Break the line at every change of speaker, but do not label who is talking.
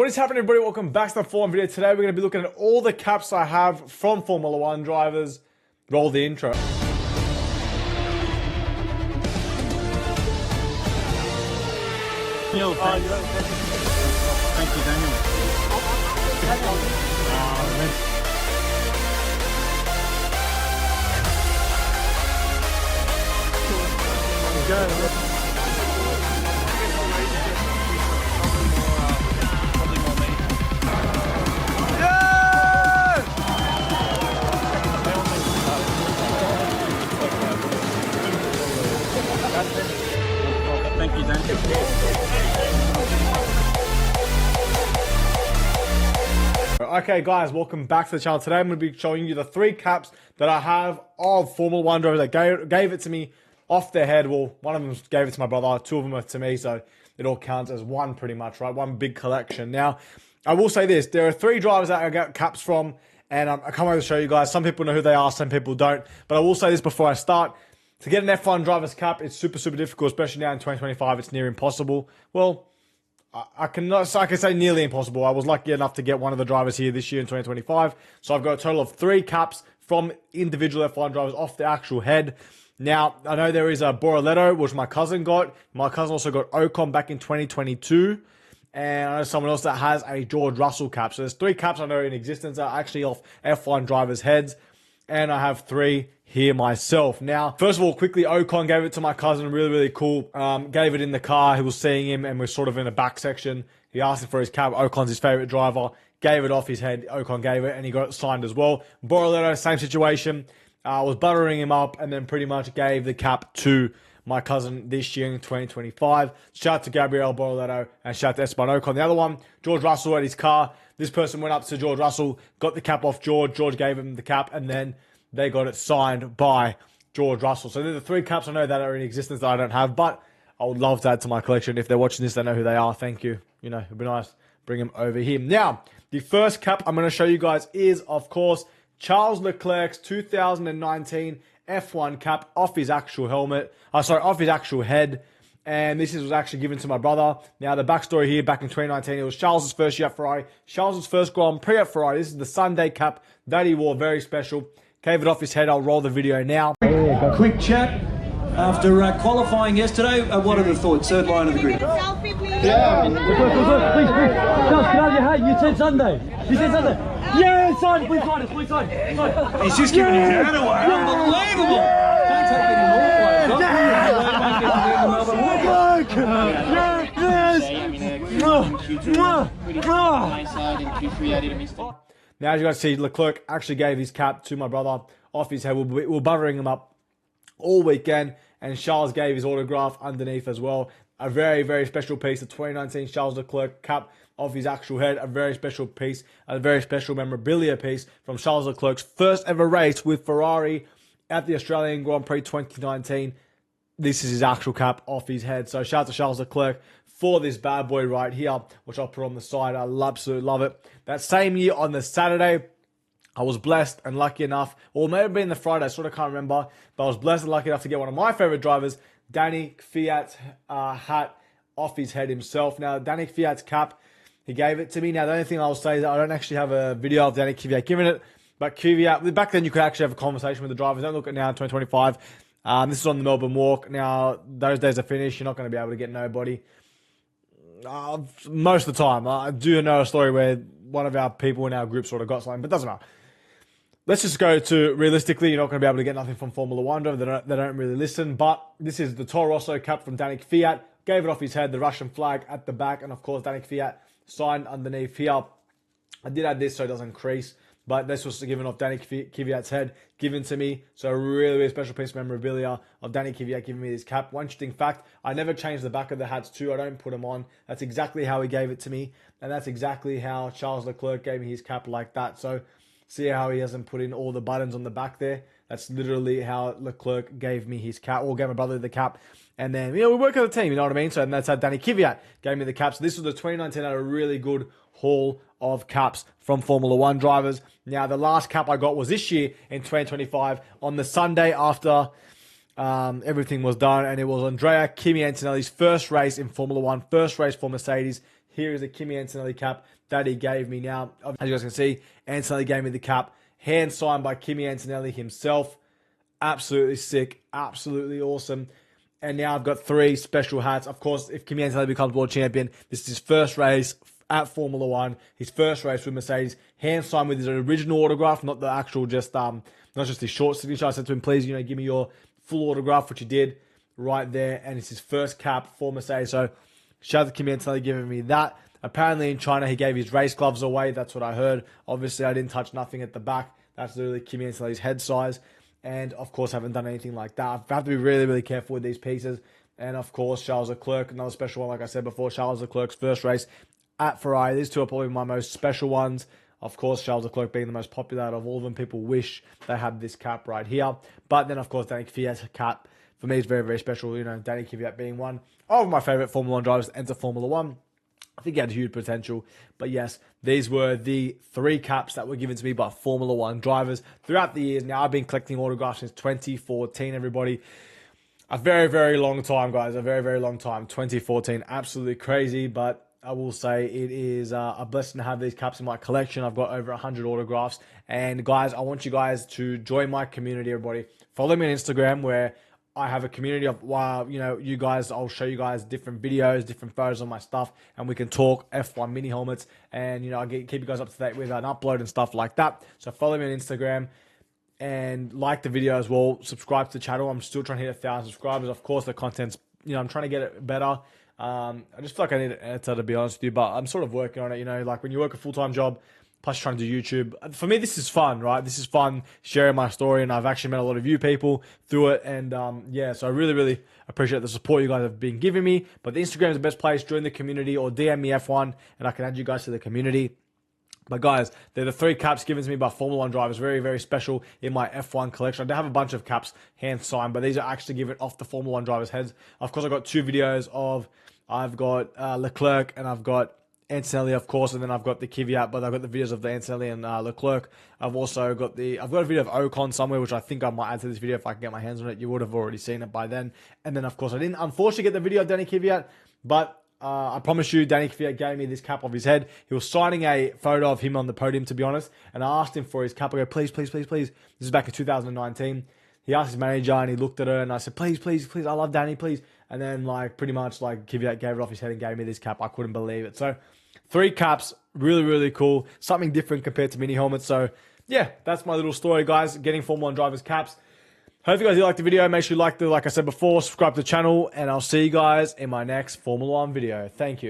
What is happening, everybody? Welcome back to the Formula video. Today we're going to be looking at all the caps I have from Formula 1 drivers. Roll the intro.
Daniel, thank you, Daniel. Thank you, Daniel.
Okay, guys, welcome back to the channel. Today I'm going to be showing you the 3 caps that I have of Formula 1 drivers that gave it to me off their head. Well, one of them gave it to my brother, 2 of them are to me, so it all counts as one pretty much, right? One big collection. Now, I will say this. There are 3 drivers that I got caps from, and I can't wait to show you guys. Some people know who they are, some people don't. But I will say this before I start. To get an F1 driver's cap, it's super difficult, especially now in 2025. It's near impossible. Well, I can say nearly impossible. I was lucky enough to get one of the drivers here this year in 2025. So I've got a total of 3 caps from individual F1 drivers off the actual head. Now, I know there is a Bortoleto, which my cousin got. My cousin also got Ocon back in 2022. And I know someone else that has a George Russell cap. So there's 3 caps I know in existence that are actually off F1 drivers' heads. And I have 3 here myself. Now, first of all, quickly, Ocon gave it to my cousin. Really cool. Gave it in the car. He was seeing him and we're sort of in a back section. He asked him for his cap. Ocon's his favorite driver. Gave it off his head. Ocon gave it and he got it signed as well. Bortoleto, same situation. Was buttering him up and then pretty much gave the cap to my cousin this year in 2025. Shout out to Gabriel Bortoleto and shout out to Esteban Ocon. The other one, George Russell at his car. This person went up to George Russell, got the cap off George. George gave him the cap and then they got it signed by George Russell. So they're the 3 caps I know that are in existence that I don't have, but I would love to add to my collection. If they're watching this, they know who they are. Thank you. You know, it'd be nice. Bring them over here. Now, the first cap I'm going to show you guys is, of course, Charles Leclerc's 2019 F1 cap off his actual helmet. Off his actual head. And this was actually given to my brother. Now, the backstory here, back in 2019, it was Charles' first year at Ferrari. Charles' first Grand Prix at Ferrari. This is the Sunday cap that he wore. Very special. Gave it off his head. I'll roll the video now.
Quick chat. After qualifying yesterday, what are the thoughts? Third line of the grid.
Selfie, please.
Yeah. Please. Charles, get out of your hat. You said Sunday. You said Sunday. Yeah, sign. Please sign it. Please sign.
He's just giving his hat away. Unbelievable. Don't take any
more. Now, as you guys see, Leclerc actually gave his cap to my brother off his head. We were buttering him up all weekend, and Charles gave his autograph underneath as well. A very special piece, the 2019 Charles Leclerc cap off his actual head. A very special piece, a very special memorabilia piece from Charles Leclerc's first ever race with Ferrari at the Australian Grand Prix 2019. This is his actual cap off his head. So shout out to Charles Leclerc for this bad boy right here, which I'll put on the side. I absolutely love it. That same year on the Saturday, I was blessed and lucky enough, or maybe been the Friday, I sort of can't remember, but I was blessed and lucky enough to get one of my favorite drivers, Danny Kvyat's hat off his head himself. Now, Danny Kvyat's cap, he gave it to me. Now, the only thing I'll say is that I don't actually have a video of Danny Kvyat giving it, but Kvyat, back then you could actually have a conversation with the drivers. Don't look at now in 2025. This is on the Melbourne Walk. Now, those days are finished. You're not going to be able to get nobody. Most of the time. I do know a story where one of our people in our group sort of got something, but it doesn't matter. Let's just go to, realistically, you're not going to be able to get nothing from Formula 1 driver. They don't really listen, but this is the Toro Rosso cap from Danny Kvyat. Gave it off his head, the Russian flag at the back, and of course, Danny Kvyat signed underneath here. I did add this so it doesn't crease, but this was given off Danny Kvyat's head, given to me. So a really special piece of memorabilia of Danny Kvyat giving me this cap. One interesting fact, I never changed the back of the hats too. I don't put them on. That's exactly how he gave it to me. And that's exactly how Charles Leclerc gave me his cap, like that. So see how he hasn't put in all the buttons on the back there? That's literally how Leclerc gave me his cap, or gave my brother the cap. And then, we work as a team, you know what I mean? So and that's how Danny Kvyat gave me the cap. So this was the 2019, had a really good haul of caps from Formula 1 drivers. Now, the last cap I got was this year in 2025 on the Sunday after everything was done, and it was Andrea Kimi Antonelli's first race in Formula 1, first race for Mercedes. here is a Kimi Antonelli cap that he gave me. Now, as you guys can see, Antonelli gave me the cap, hand signed by Kimi Antonelli himself. Absolutely sick, absolutely awesome. And now I've got 3 special hats. Of course, if Kimi Antonelli becomes world champion, this is his first race at Formula One, his first race with Mercedes, hand signed with his original autograph, not the actual not just his short signature. I said to him, please, give me your full autograph, which he did right there. And it's his first cap for Mercedes. So shout out to Kimi Antonelli giving me that. Apparently in China, he gave his race gloves away. That's what I heard. Obviously, I didn't touch nothing at the back. That's literally Kimi Antonelli's head size. And, of course, I haven't done anything like that. I have to be really, really careful with these pieces. And, of course, Charles Leclerc, another special one, like I said before, Charles Leclerc's first race at Ferrari. These 2 are probably my most special ones. Of course, Charles Leclerc being the most popular out of all of them. People wish they had this cap right here. But then, of course, Danny Kvyat's cap, for me, is very, very special. Danny Kvyat being one of my favourite Formula 1 drivers to enter Formula 1. I think he had huge potential. But yes, these were the 3 caps that were given to me by Formula 1 drivers throughout the years. Now, I've been collecting autographs since 2014, everybody. A very, very long time, guys. A very, very long time. 2014. Absolutely crazy. But I will say it is a blessing to have these caps in my collection. I've got over 100 autographs. And, guys, I want you guys to join my community, everybody. Follow me on Instagram, where I have a community of, you guys, I'll show you guys different videos, different photos of my stuff, and we can talk F1 mini helmets, and, I keep you guys up to date with an upload and stuff like that. So follow me on Instagram, and like the video as well. Subscribe to the channel. I'm still trying to hit 1,000 subscribers. Of course, the content's, I'm trying to get it better. I just feel like I need an editor, to be honest with you, but I'm sort of working on it, like when you work a full-time job, plus trying to do YouTube. For me, this is fun, right? This is fun sharing my story, and I've actually met a lot of you people through it. And so I really, really appreciate the support you guys have been giving me. But the Instagram is the best place. Join the community or DM me F1, and I can add you guys to the community. But guys, they're the 3 caps given to me by Formula 1 drivers. Very, very special in my F1 collection. I do have a bunch of caps hand signed, but these are actually given off the Formula 1 drivers' heads. Of course, I've got 2 videos of, I've got Leclerc, and I've got Antonelli, of course, and then I've got the Kvyat, but I've got the videos of the Antonelli and Leclerc. I've also got I've got a video of Ocon somewhere, which I think I might add to this video if I can get my hands on it. You would have already seen it by then. And then, of course, I didn't unfortunately get the video of Danny Kvyat, but I promise you, Danny Kvyat gave me this cap off his head. He was signing a photo of him on the podium, to be honest, and I asked him for his cap. I go, please, please, please, please. This is back in 2019. He asked his manager, and he looked at her, and I said, please, please, please, I love Danny, please. And then, pretty much, Kvyat gave it off his head and gave me this cap. I couldn't believe it. So 3 caps, really, really cool. Something different compared to mini helmets. So, yeah, that's my little story, guys. Getting Formula 1 drivers' caps. Hope you guys liked the video. Make sure you like I said before, subscribe to the channel, and I'll see you guys in my next Formula 1 video. Thank you.